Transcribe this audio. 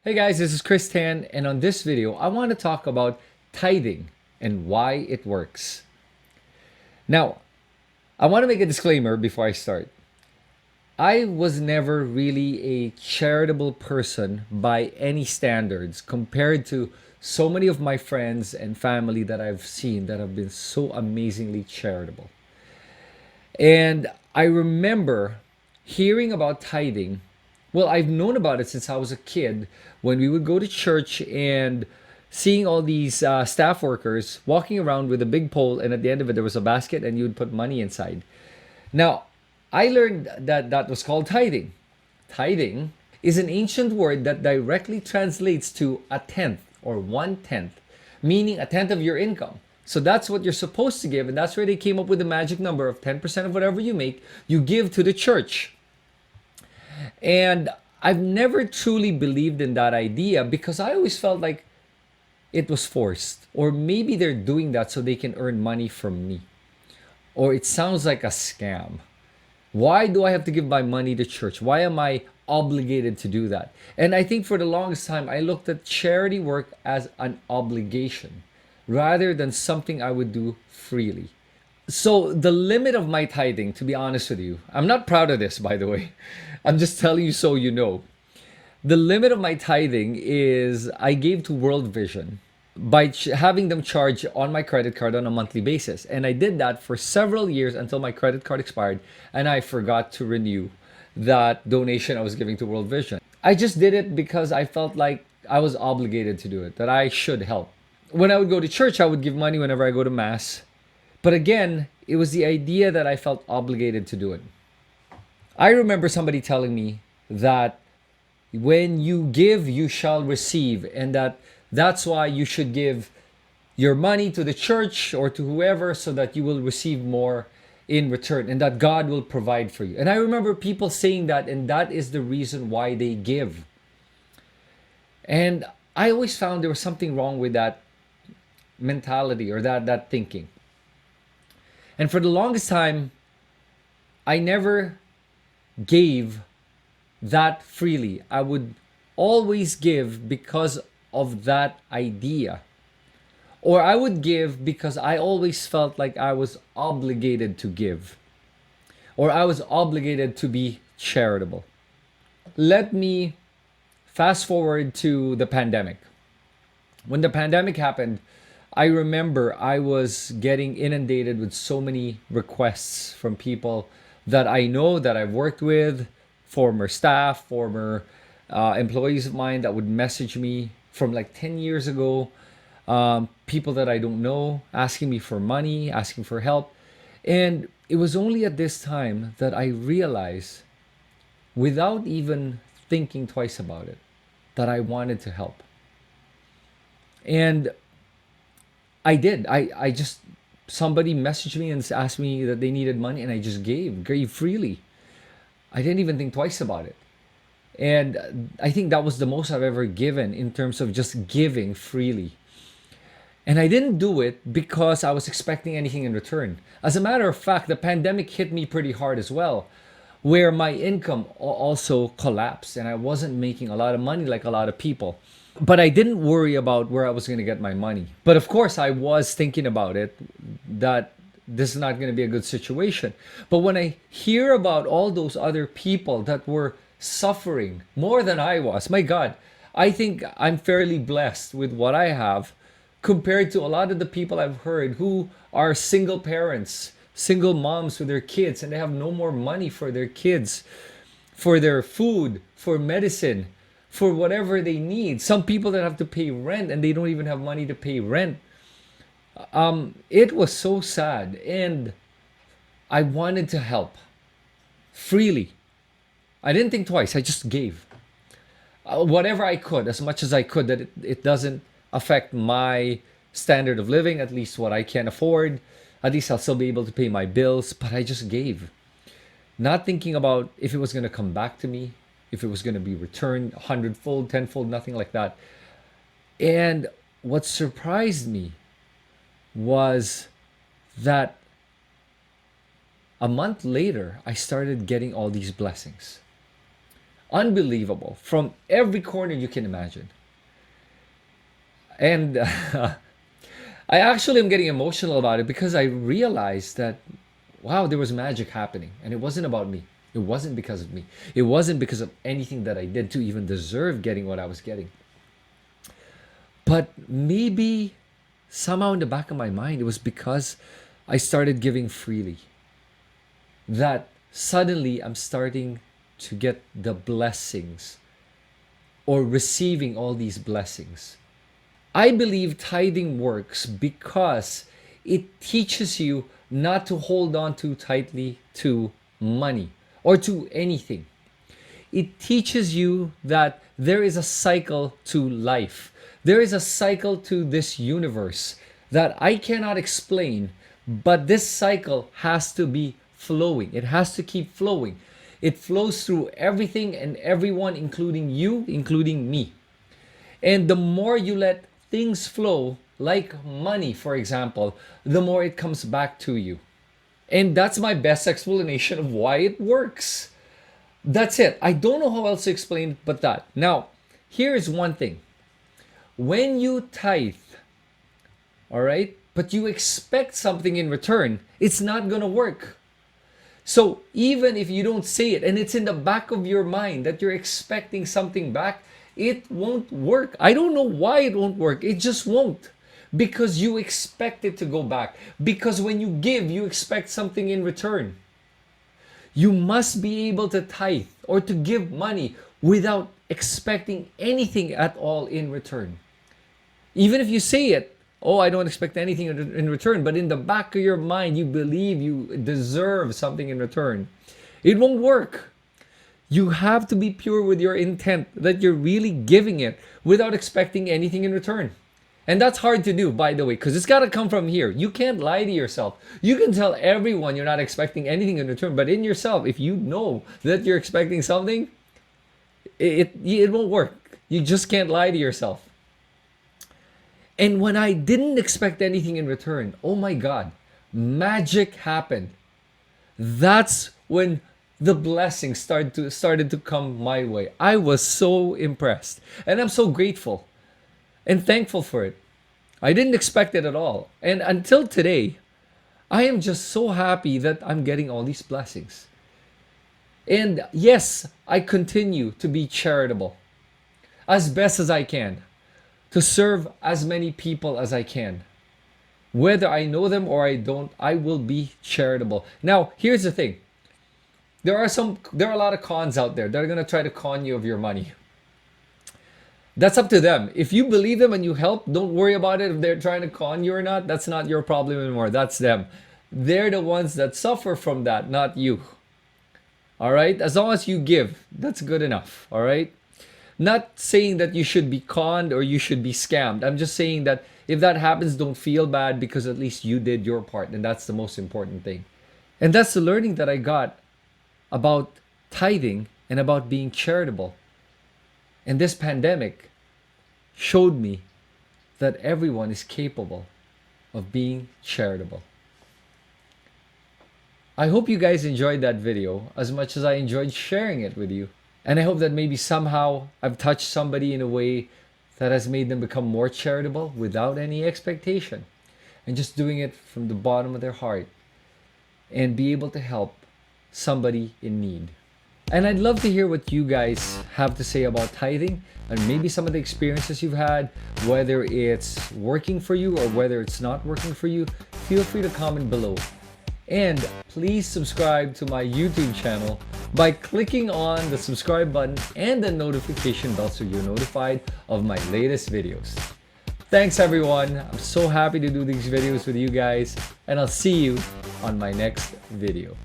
Hey guys, this is Chris Tan, and on this video, I want to talk about tithing and why it works. Now, I want to make a disclaimer before I start. I was never really a charitable person by any standards compared to so many of my friends and family that I've seen that have been so amazingly charitable. And I remember hearing about tithing. Well, I've known about it since I was a kid when we would go to church and seeing all these staff workers walking around with a big pole, and at the end of it, there was a basket, and you would put money inside. Now, I learned that that was called tithing. Tithing is an ancient word that directly translates to a tenth or one tenth, meaning a tenth of your income. So that's what you're supposed to give, and that's where they came up with the magic number of 10% of whatever you make, you give to the church. And I've never truly believed in that idea because I always felt like it was forced. Or maybe they're doing that so they can earn money from me. Or it sounds like a scam. Why do I have to give my money to church? Why am I obligated to do that? And I think for the longest time, I looked at charity work as an obligation rather than something I would do freely. So the limit of my tithing, to be honest with you, I'm not proud of this, by the way. I'm just telling you so you know. The limit of my tithing is I gave to World Vision by having them charge on my credit card on a monthly basis. And I did that for several years until my credit card expired and I forgot to renew that donation I was giving to World Vision. I just did it because I felt like I was obligated to do it, that I should help. When I would go to church, I would give money whenever I go to Mass. But again, it was the idea that I felt obligated to do it. I remember somebody telling me that when you give, you shall receive, and that's why you should give your money to the church or to whoever so that you will receive more in return and that God will provide for you. And I remember people saying that, and that is the reason why they give. And I always found there was something wrong with that mentality or that thinking. And for the longest time, I never gave that freely. I would always give because of that idea. Or I would give because I always felt like I was obligated to give. Or I was obligated to be charitable. Let me fast forward to the pandemic. When the pandemic happened, I remember I was getting inundated with so many requests from people that I know, that I've worked with, former staff, former employees of mine that would message me from like 10 years ago, people that I don't know, asking me for money, asking for help. And it was only at this time that I realized, without even thinking twice about it, that I wanted to help. And I did. I just, somebody messaged me and asked me that they needed money, and I just gave freely. I didn't even think twice about it. And I think that was the most I've ever given in terms of just giving freely. And I didn't do it because I was expecting anything in return. As a matter of fact, the pandemic hit me pretty hard as well, where my income also collapsed and I wasn't making a lot of money like a lot of people. But I didn't worry about where I was going to get my money. But of course, I was thinking about it, that this is not going to be a good situation. But when I hear about all those other people that were suffering more than I was, my God, I think I'm fairly blessed with what I have compared to a lot of the people I've heard who are single parents, single moms with their kids, and they have no more money for their kids, for their food, for medicine, for whatever they need. Some people that have to pay rent and they don't even have money to pay rent. It was so sad, and I wanted to help freely. I didn't think twice. I just gave whatever I could, as much as I could, that it doesn't affect my standard of living, at least what I can afford. At least I'll still be able to pay my bills, but I just gave. Not thinking about if it was going to come back to me, if it was going to be returned 100-fold, 10-fold, nothing like that. And what surprised me was that a month later, I started getting all these blessings. unbelievable from every corner you can imagine. And I actually am getting emotional about it because I realized that, wow, there was magic happening. And it wasn't about me. It wasn't because of me. It wasn't because of anything that I did to even deserve getting what I was getting. But maybe somehow in the back of my mind, it was because I started giving freely that suddenly I'm starting to get the blessings or receiving all these blessings. I believe tithing works because it teaches you not to hold on too tightly to money or to anything. It teaches you that there is a cycle to life. There is a cycle to this universe that I cannot explain, but this cycle has to be flowing. It has to keep flowing. It flows through everything and everyone, including you, including me. And the more you let things flow, like money, for example, the more it comes back to you. And that's my best explanation of why it works. That's it. I don't know how else to explain but that. Now, here is one thing. When you tithe, all right, but you expect something in return, it's not going to work. So even if you don't say it and it's in the back of your mind that you're expecting something back, it won't work. I don't know why it won't work. It just won't. Because you expect it to go back. Because when you give, you expect something in return. You must be able to tithe or to give money without expecting anything at all in return. Even if you say it, oh, I don't expect anything in return, but in the back of your mind, you believe you deserve something in return. It won't work. You have to be pure with your intent that you're really giving it without expecting anything in return. And that's hard to do, by the way, because it's got to come from here. You can't lie to yourself. You can tell everyone you're not expecting anything in return, but in yourself, if you know that you're expecting something, it won't work. You just can't lie to yourself. And when I didn't expect anything in return, oh my God, magic happened. That's when the blessings started to come my way. I was so impressed, and I'm so grateful and thankful for it. I didn't expect it at all. And until today, I am just so happy that I'm getting all these blessings. And yes, I continue to be charitable as best as I can, to serve as many people as I can. Whether I know them or I don't, I will be charitable. Now, here's the thing. There are a lot of cons out there that are going to try to con you of your money. That's up to them. If you believe them and you help, don't worry about it if they're trying to con you or not. That's not your problem anymore. That's them. They're the ones that suffer from that, not you. All right? As long as you give, that's good enough. All right? Not saying that you should be conned or you should be scammed. I'm just saying that if that happens, don't feel bad because at least you did your part. And that's the most important thing. And that's the learning that I got about tithing and about being charitable. And this pandemic showed me that everyone is capable of being charitable. I hope you guys enjoyed that video as much as I enjoyed sharing it with you. And I hope that maybe somehow I've touched somebody in a way that has made them become more charitable without any expectation and just doing it from the bottom of their heart and be able to help somebody in need. And I'd love to hear what you guys have to say about tithing and maybe some of the experiences you've had, whether it's working for you or whether it's not working for you. Feel free to comment below. And please subscribe to my YouTube channel by clicking on the subscribe button and the notification bell so you're notified of my latest videos. Thanks everyone. I'm so happy to do these videos with you guys, and I'll see you on my next video.